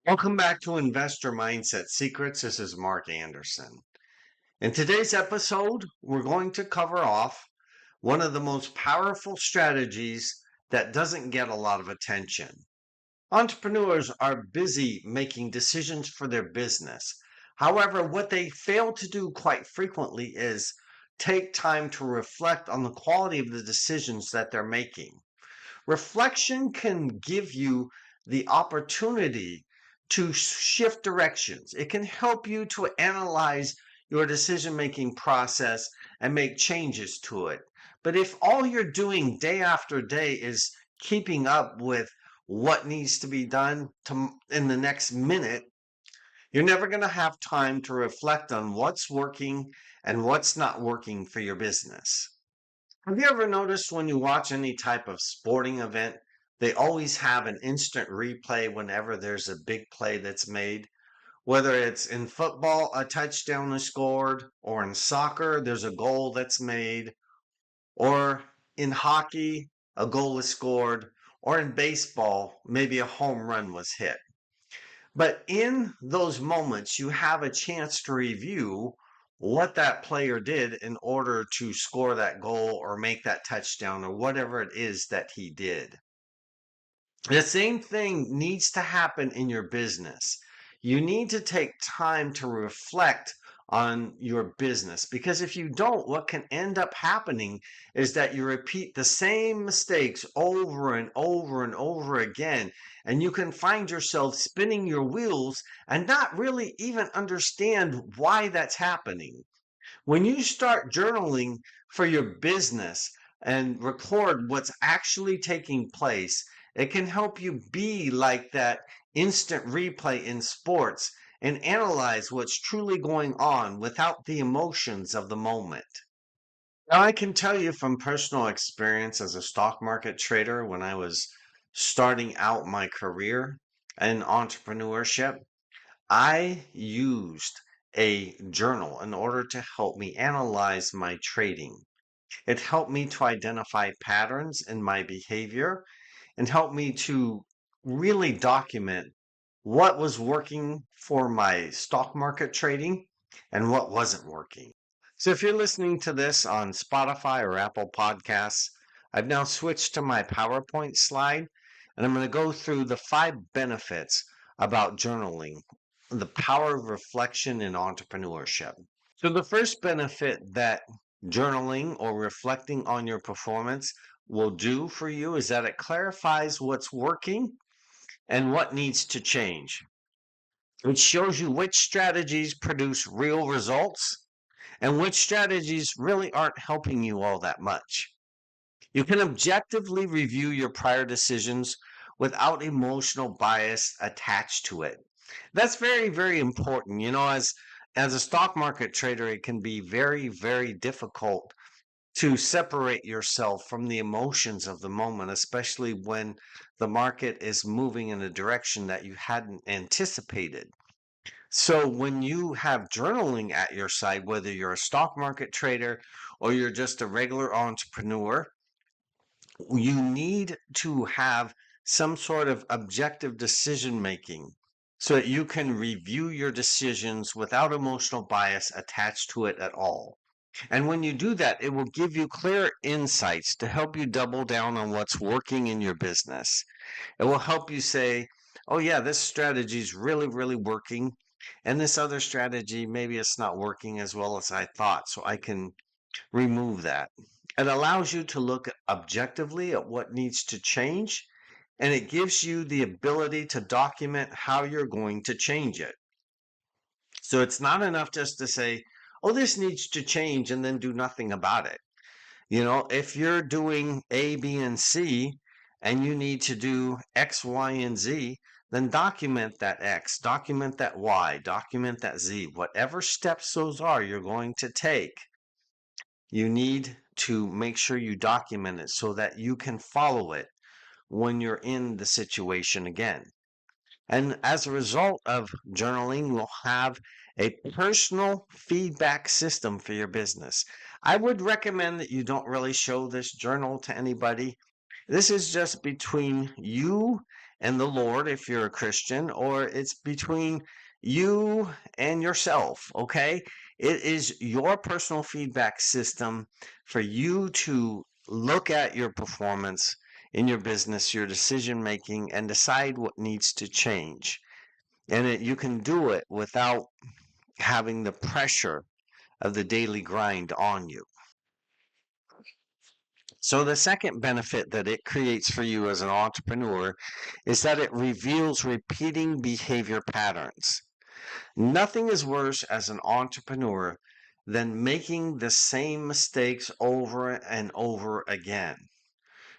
Welcome back to Investor Mindset Secrets. This is Mark Anderson. In today's episode, we're going to cover off one of the most powerful strategies that doesn't get a lot of attention. Entrepreneurs are busy making decisions for their business. However, what they fail to do quite frequently is take time to reflect on the quality of the decisions that they're making. Reflection can give you the opportunity to shift directions. It can help you to analyze your decision making process and make changes to it. But if all you're doing day after day is keeping up with what needs to be done in the next minute, you're never going to have time to reflect on what's working and what's not working for your business. Have you ever noticed when you watch any type of sporting event, they always have an instant replay whenever there's a big play that's made? Whether it's in football, a touchdown is scored, or in soccer, there's a goal that's made, or in hockey, a goal is scored, or in baseball, maybe a home run was hit. But in those moments, you have a chance to review what that player did in order to score that goal or make that touchdown or whatever it is that he did. The same thing needs to happen in your business. You need to take time to reflect on your business because if you don't, what can end up happening is that you repeat the same mistakes over and over and over again, and you can find yourself spinning your wheels and not really even understand why that's happening. When you start journaling for your business and record what's actually taking place, it can help you be like that instant replay in sports and analyze what's truly going on without the emotions of the moment. Now, I can tell you from personal experience as a stock market trader when I was starting out my career in entrepreneurship, I used a journal in order to help me analyze my trading. It helped me to identify patterns in my behavior and helped me to really document what was working for my stock market trading and what wasn't working. So if you're listening to this on Spotify or Apple Podcasts, I've now switched to my PowerPoint slide and I'm going to go through the 5 benefits about journaling, the power of reflection in entrepreneurship. So the first benefit that journaling or reflecting on your performance will do for you is that it clarifies what's working and what needs to change. It shows you which strategies produce real results and which strategies really aren't helping you all that much. You can objectively review your prior decisions without emotional bias attached to it. That's very, very important. As a stock market trader, it can be very, very difficult to separate yourself from the emotions of the moment, especially when the market is moving in a direction that you hadn't anticipated. So when you have journaling at your side, whether you're a stock market trader or you're just a regular entrepreneur, you need to have some sort of objective decision making so that you can review your decisions without emotional bias attached to it at all. And when you do that, it will give you clear insights to help you double down on what's working in your business. It will help you say, oh, yeah, this strategy is really, really working. And this other strategy, maybe it's not working as well as I thought. So I can remove that. It allows you to look objectively at what needs to change, and it gives you the ability to document how you're going to change it. So it's not enough just to say, oh, this needs to change and then do nothing about it. If you're doing A, B, and C, and you need to do X, Y, and Z, then document that X, document that Y, document that Z, whatever steps those are you're going to take. You need to make sure you document it so that you can follow it when you're in the situation again. And as a result of journaling, you'll have a personal feedback system for your business. I would recommend that you don't really show this journal to anybody. This is just between you and the Lord if you're a Christian, or it's between you and yourself, okay? It is your personal feedback system for you to look at your performance in your business, your decision making, and decide what needs to change. And you can do it without having the pressure of the daily grind on you. So, the second benefit that it creates for you as an entrepreneur is that it reveals repeating behavior patterns. Nothing is worse as an entrepreneur than making the same mistakes over and over again.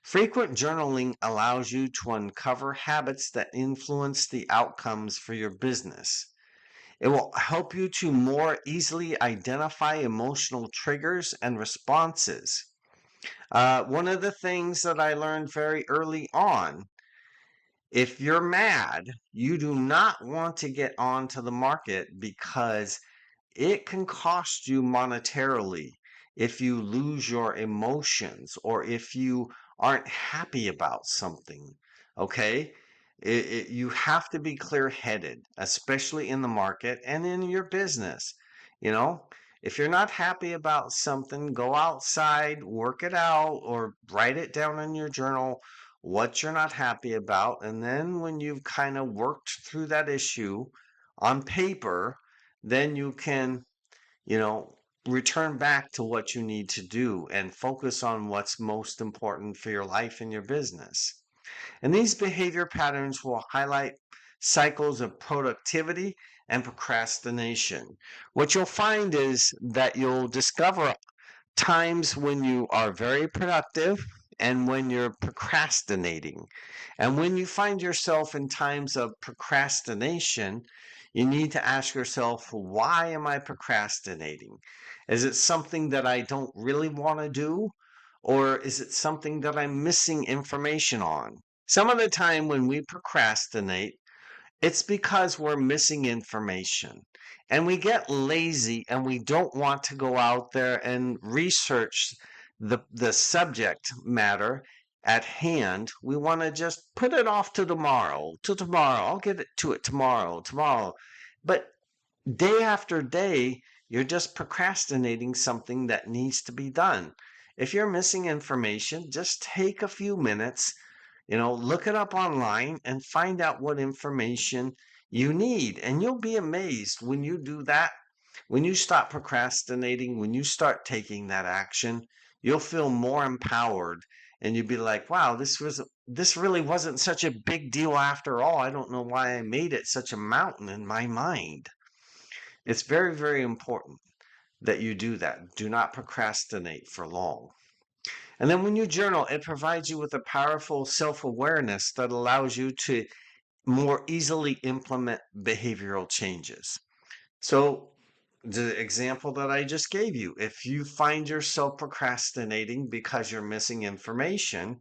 Frequent journaling allows you to uncover habits that influence the outcomes for your business. It will help you to more easily identify emotional triggers and responses. One of the things that I learned very early on, if you're mad, you do not want to get onto the market because it can cost you monetarily if you lose your emotions or if you aren't happy about something. Okay? You have to be clear headed, especially in the market and in your business. You know, if you're not happy about something, go outside, work it out, or write it down in your journal what you're not happy about. And then when you've kind of worked through that issue on paper, then you can, you know, return back to what you need to do and focus on what's most important for your life and your business. And these behavior patterns will highlight cycles of productivity and procrastination. What you'll find is that you'll discover times when you are very productive and when you're procrastinating. And when you find yourself in times of procrastination, you need to ask yourself, why am I procrastinating? Is it something that I don't really want to do? Or is it something that I'm missing information on? Some of the time when we procrastinate, it's because we're missing information and we get lazy and we don't want to go out there and research the subject matter at hand. We want to just put it off to tomorrow, to tomorrow. I'll get it to it tomorrow, tomorrow. But day after day, you're just procrastinating something that needs to be done. If you're missing information, just take a few minutes, look it up online and find out what information you need. And you'll be amazed when you do that. When you stop procrastinating, when you start taking that action, you'll feel more empowered and you'll be like, wow, this really wasn't such a big deal after all. I don't know why I made it such a mountain in my mind. It's very, very important that you do that. Do not procrastinate for long. And then when you journal, it provides you with a powerful self-awareness that allows you to more easily implement behavioral changes. So the example that I just gave you, if you find yourself procrastinating because you're missing information,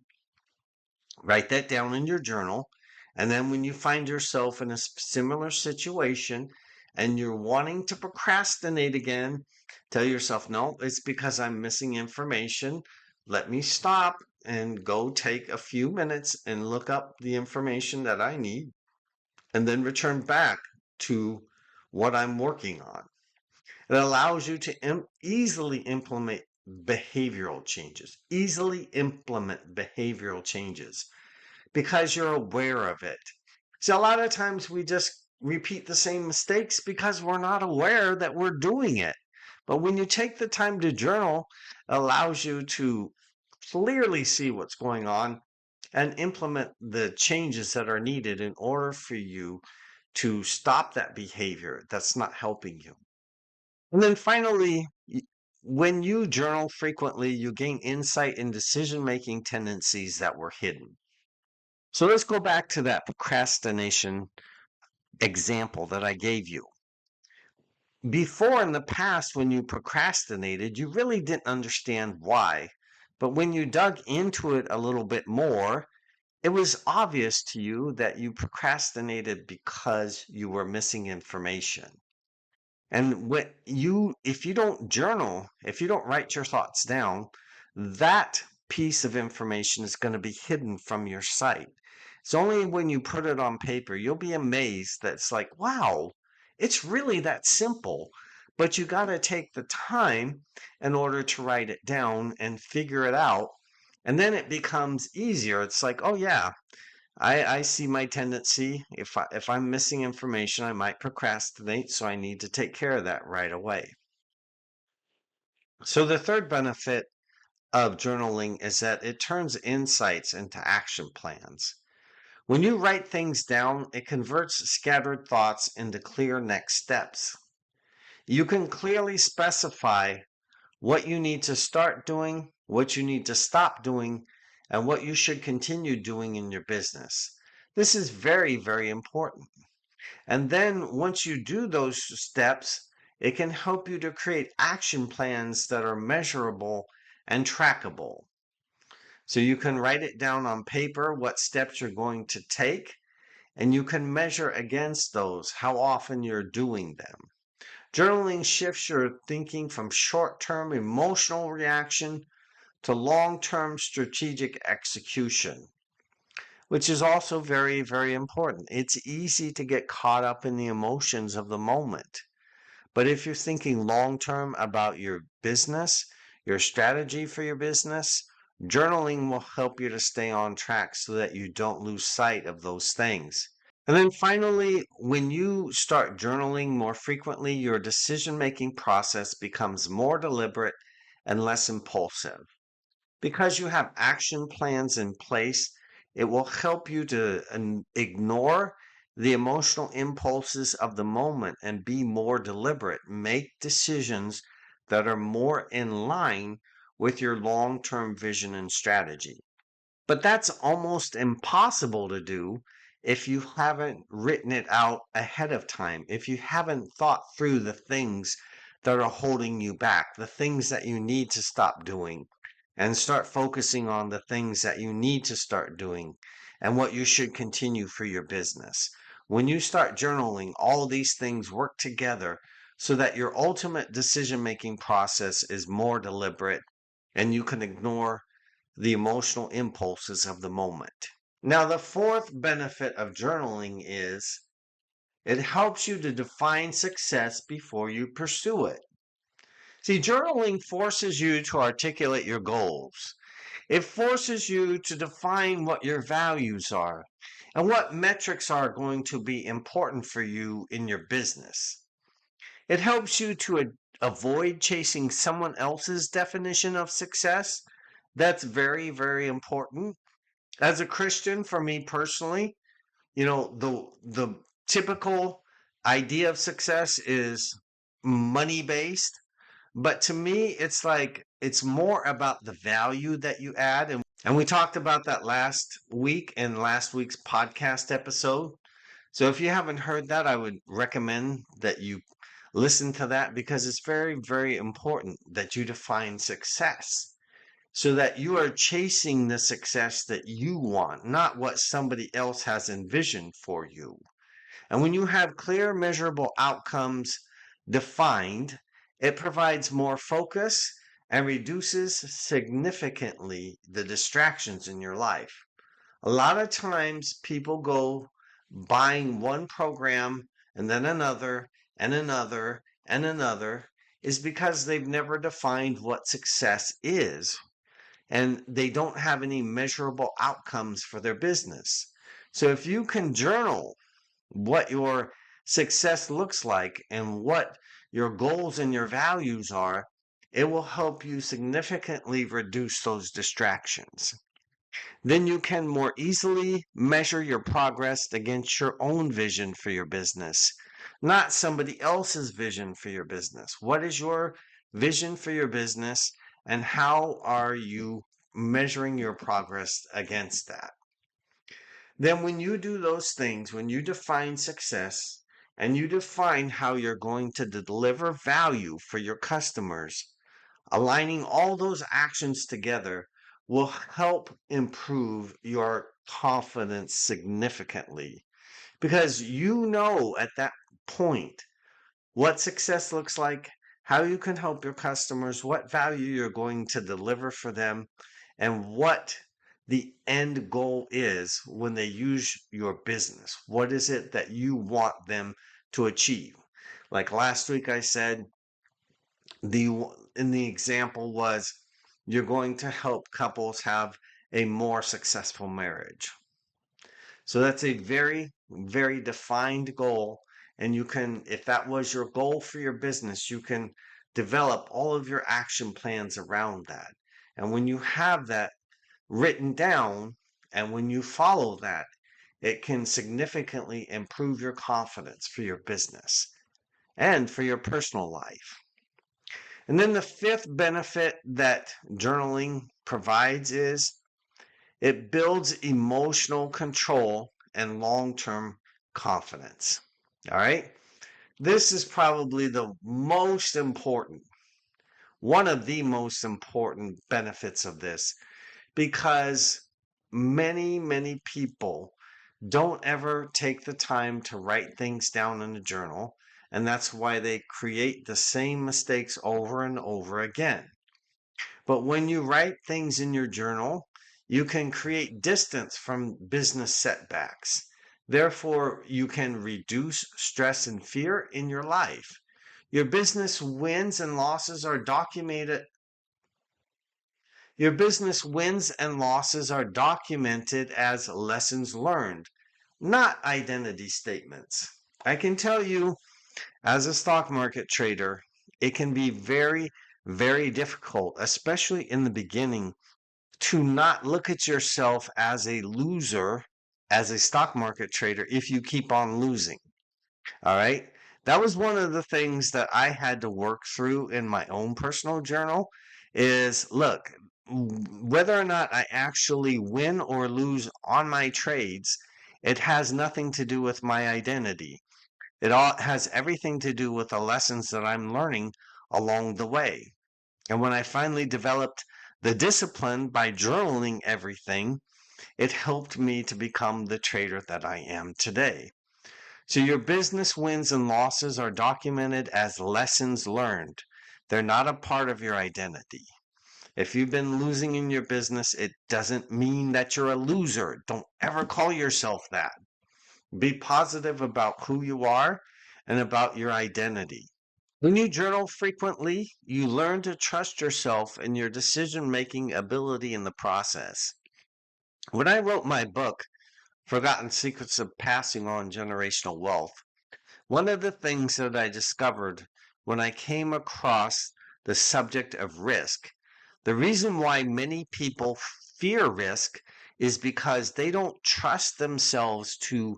write that down in your journal. And then when you find yourself in a similar situation and you're wanting to procrastinate again, tell yourself, no, it's because I'm missing information. Let me stop and go take a few minutes and look up the information that I need and then return back to what I'm working on. It allows you to easily implement behavioral changes, because you're aware of it. See, a lot of times we just repeat the same mistakes because we're not aware that we're doing it. But when you take the time to journal, it allows you to clearly see what's going on and implement the changes that are needed in order for you to stop that behavior that's not helping you. And then finally, when you journal frequently, you gain insight in decision-making tendencies that were hidden. So let's go back to that procrastination example that I gave you. Before in the past, when you procrastinated, you really didn't understand why. But when you dug into it a little bit more, it was obvious to you that you procrastinated because you were missing information. And if you don't journal, if you don't write your thoughts down, that piece of information is going to be hidden from your sight. It's only when you put it on paper, you'll be amazed that it's like, wow, it's really that simple. But you got to take the time in order to write it down and figure it out. And then it becomes easier. It's like, oh, yeah, I see my tendency. If I'm missing information, I might procrastinate. So I need to take care of that right away. So the third benefit of journaling is that it turns insights into action plans. When you write things down, it converts scattered thoughts into clear next steps. You can clearly specify what you need to start doing, what you need to stop doing, and what you should continue doing in your business. This is very, very important. And then once you do those steps, it can help you to create action plans that are measurable and trackable. So you can write it down on paper what steps you're going to take, and you can measure against those how often you're doing them. Journaling shifts your thinking from short term emotional reaction to long term strategic execution, which is also very, very important. It's easy to get caught up in the emotions of the moment. But if you're thinking long term about your business, your strategy for your business, journaling will help you to stay on track so that you don't lose sight of those things. And then finally, when you start journaling more frequently, your decision making process becomes more deliberate and less impulsive. Because you have action plans in place, it will help you to ignore the emotional impulses of the moment and be more deliberate. Make decisions that are more in line with your long term vision and strategy. But that's almost impossible to do if you haven't written it out ahead of time, if you haven't thought through the things that are holding you back, the things that you need to stop doing, and start focusing on the things that you need to start doing and what you should continue for your business. When you start journaling, all of these things work together so that your ultimate decision making process is more deliberate and you can ignore the emotional impulses of the moment. Now, the fourth benefit of journaling is it helps you to define success before you pursue it. See, journaling forces you to articulate your goals. It forces you to define what your values are and what metrics are going to be important for you in your business. It helps you to avoid chasing someone else's definition of success. That's very, very important. As a Christian, for me personally, the typical idea of success is money based, but to me it's like it's more about the value that you add, and we talked about that last week in last week's podcast episode. So if you haven't heard that, I would recommend that you listen to that because it's very, very important that you define success so that you are chasing the success that you want, not what somebody else has envisioned for you. And when you have clear, measurable outcomes defined, it provides more focus and reduces significantly the distractions in your life. A lot of times people go buying one program and then another and another and another is because they've never defined what success is and they don't have any measurable outcomes for their business. So if you can journal what your success looks like and what your goals and your values are, it will help you significantly reduce those distractions. Then you can more easily measure your progress against your own vision for your business, not somebody else's vision for your business. What is your vision for your business, and how are you measuring your progress against that? Then, when you do those things, when you define success and you define how you're going to deliver value for your customers, aligning all those actions together will help improve your confidence significantly because you know at that point what success looks like, how you can help your customers, what value you're going to deliver for them, and what the end goal is when they use your business. What is it that you want them to achieve? Like last week I said, the example was you're going to help couples have a more successful marriage. So that's a very, very defined goal. And you can, if that was your goal for your business, you can develop all of your action plans around that. And when you have that written down and when you follow that, it can significantly improve your confidence for your business and for your personal life. And then the fifth benefit that journaling provides is it builds emotional control and long term confidence. All right. This is probably the most important, one of the most important benefits of this, because many, many people don't ever take the time to write things down in a journal. And that's why they create the same mistakes over and over again. But when you write things in your journal, you can create distance from business setbacks. Therefore, you can reduce stress and fear in your life. Your business wins and losses are documented. Your business wins and losses are documented as lessons learned, not identity statements. I can tell you, as a stock market trader, it can be very, very difficult, especially in the beginning, to not look at yourself as a loser as a stock market trader if you keep on losing. All right. That was one of the things that I had to work through in my own personal journal is look, whether or not I actually win or lose on my trades, it has nothing to do with my identity. It all has everything to do with the lessons that I'm learning along the way. And when I finally developed the discipline by journaling everything, it helped me to become the trader that I am today. So your business wins and losses are documented as lessons learned. They're not a part of your identity. If you've been losing in your business, it doesn't mean that you're a loser. Don't ever call yourself that. Be positive about who you are and about your identity. When you journal frequently, you learn to trust yourself and your decision making ability in the process. When I wrote my book, Forgotten Secrets of Passing on Generational Wealth, one of the things that I discovered when I came across the subject of risk, the reason why many people fear risk is because they don't trust themselves to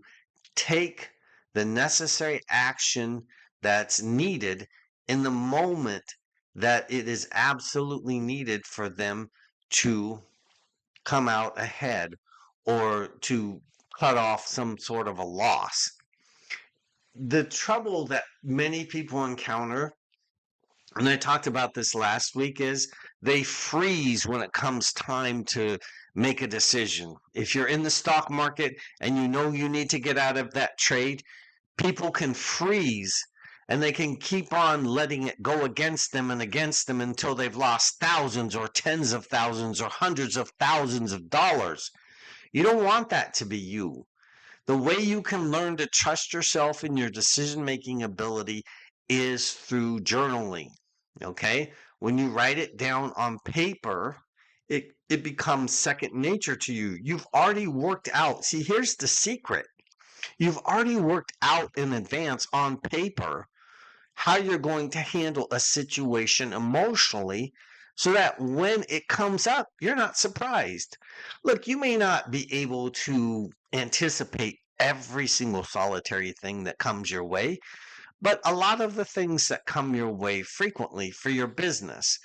take the necessary action that's needed in the moment that it is absolutely needed for them to come out ahead or to cut off some sort of a loss. The trouble that many people encounter, and I talked about this last week, is they freeze when it comes time to make a decision. If you're in the stock market and you know you need to get out of that trade, people can freeze and they can keep on letting it go against them and against them until they've lost thousands or tens of thousands or hundreds of thousands of dollars. You don't want that to be you. The way you can learn to trust yourself and your decision-making ability is through journaling. Okay? When you write it down on paper, it becomes second nature to you. You've already worked out. See, here's the secret. You've already worked out in advance on paper how you're going to handle a situation emotionally so that when it comes up, you're not surprised. Look, you may not be able to anticipate every single solitary thing that comes your way, but a lot of the things that come your way frequently for your business,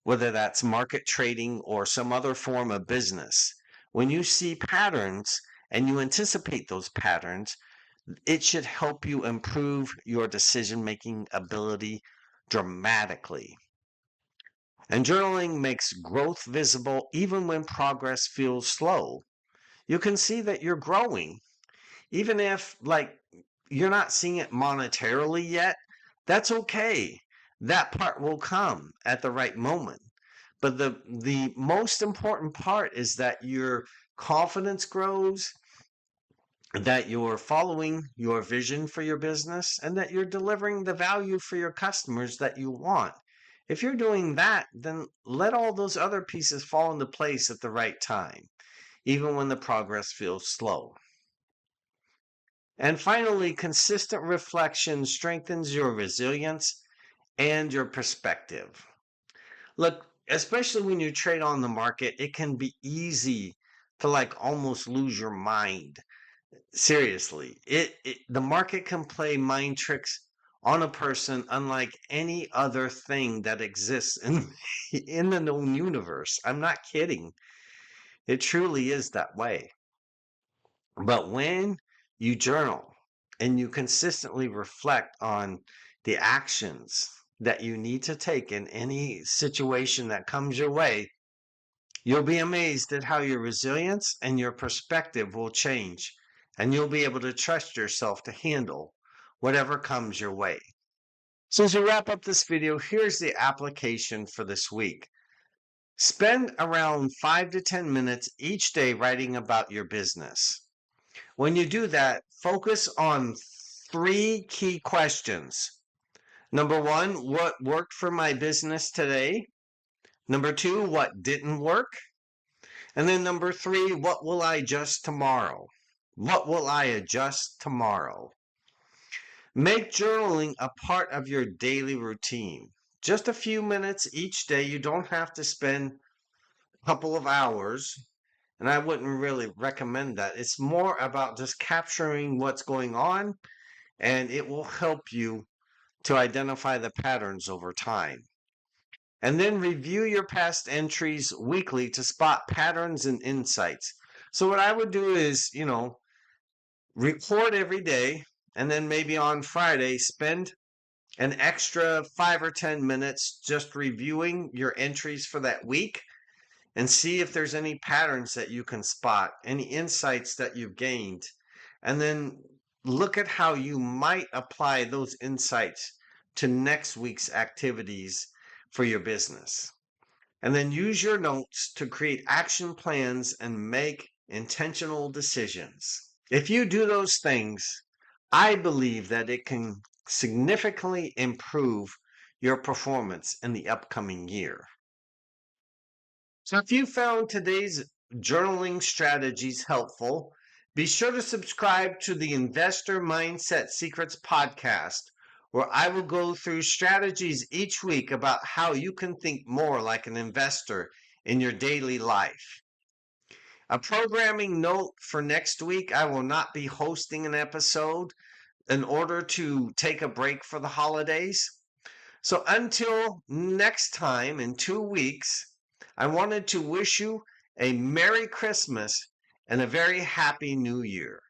whether that's market trading or some other form of business, when you see patterns and you anticipate those patterns, it should help you improve your decision-making ability dramatically. And journaling makes growth visible even when progress feels slow. You can see that you're growing. Even if, like, you're not seeing it monetarily yet, that's okay. That part will come at the right moment. But the most important part is that your confidence grows, that you're following your vision for your business, and that you're delivering the value for your customers that you want. If you're doing that, then let all those other pieces fall into place at the right time, even when the progress feels slow. And finally, consistent reflection strengthens your resilience and your perspective. Look, especially when you trade on the market, it can be easy to like almost lose your mind. Seriously, the market can play mind tricks on a person unlike any other thing that exists in in the known universe. I'm not kidding. It truly is that way. But when you journal and you consistently reflect on the actions that you need to take in any situation that comes your way, you'll be amazed at how your resilience and your perspective will change, and you'll be able to trust yourself to handle whatever comes your way. So as we wrap up this video, here's the application for this week. Spend around 5 to 10 minutes each day writing about your business. When you do that, focus on 3 key questions. Number 1, what worked for my business today? Number 2, what didn't work? And then number 3, what will I adjust tomorrow? What will I adjust tomorrow? Make journaling a part of your daily routine. Just a few minutes each day. You don't have to spend a couple of hours, and I wouldn't really recommend that. It's more about just capturing what's going on, and it will help you to identify the patterns over time. And then review your past entries weekly to spot patterns and insights. So what I would do is, record every day, and then maybe on Friday, spend an extra 5 or 10 minutes just reviewing your entries for that week and see if there's any patterns that you can spot, any insights that you've gained. And then look at how you might apply those insights to next week's activities for your business. And then use your notes to create action plans and make intentional decisions. If you do those things, I believe that it can significantly improve your performance in the upcoming year. So if you found today's journaling strategies helpful, be sure to subscribe to the Investor Mindset Secrets podcast, where I will go through strategies each week about how you can think more like an investor in your daily life. A programming note for next week, I will not be hosting an episode in order to take a break for the holidays. So until next time in 2 weeks, I wanted to wish you a Merry Christmas and a very Happy New Year.